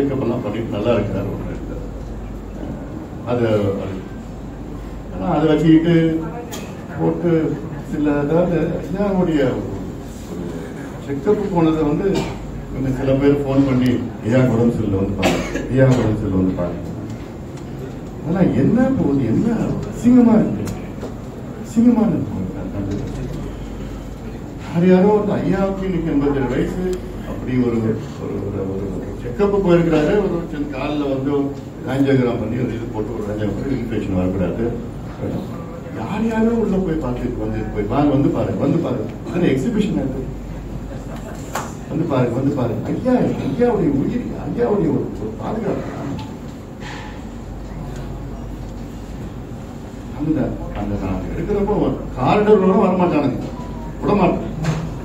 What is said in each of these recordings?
Checkup எல்லாம் பண்ணிட்டு நல்லா இருக்கிறாரு. அது ஆனால் அதை வச்சுக்கிட்டு போட்டு சில அதாவது ஐயாவுடைய செக்கப்பு போனதை வந்து சில பேர் ஃபோன் பண்ணி ஐயா உடம்பு செல்ல வந்து பாருங்க, ஐயா உடம்பு செல்ல வந்து பாருங்க. ஆனால் என்ன போகுது, என்ன அசிங்கமா இருக்கு, அசிங்கமா இருக்கு. யாரோ வந்து ஐயாவுக்கு இன்னைக்கு 87 வயசு, அப்படி ஒரு செக்கப்பு போயிருக்கிறாரு. ஒரு சின்ன காலில் வந்து ஆஞ்சியோகிராம் பண்ணி ஒரு இது போட்டு ஒரு ஆஞ்சியோகிராம் இன்ஃபெக்ஷன் வரக்கூடாது. யாரோ உள்ள போய் பார்த்துட்டு வந்து பாருங்க, வந்து பாருங்க, வந்து பாருங்க. அது எக்ஸிபிஷன் இருக்கு, வந்து பாருங்க, வந்து பாருங்க. ஐயாவுடைய உயிர், ஐயாவுடைய ஒரு பாதுகாப்பு. அந்த நான் எடுக்கிறப்போ காரிடர் வரமாட்டானுங்க, விடமாட்டேன்.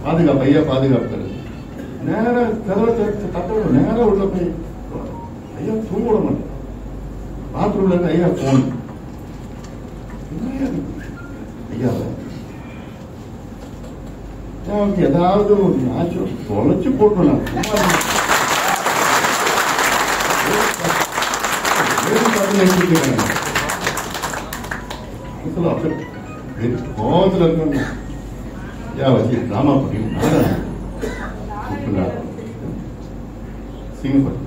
பாதுகாப்பு, ஐயா பாதுகாப்பு. நேர கதவை தட்ட நேர உள்ள போய் ஐயா தூங்க விட மாட்டேன். பாத்ரூம்ல இருந்து ஐயா போன் ஐயாவை ஏதாவது ஒரு ஆச்சு தொலைச்சு போட்டுலாம் கோபத்தில் இருக்க ஐயா வச்சு டிராமா பண்ணி சிங்கப்பட்டு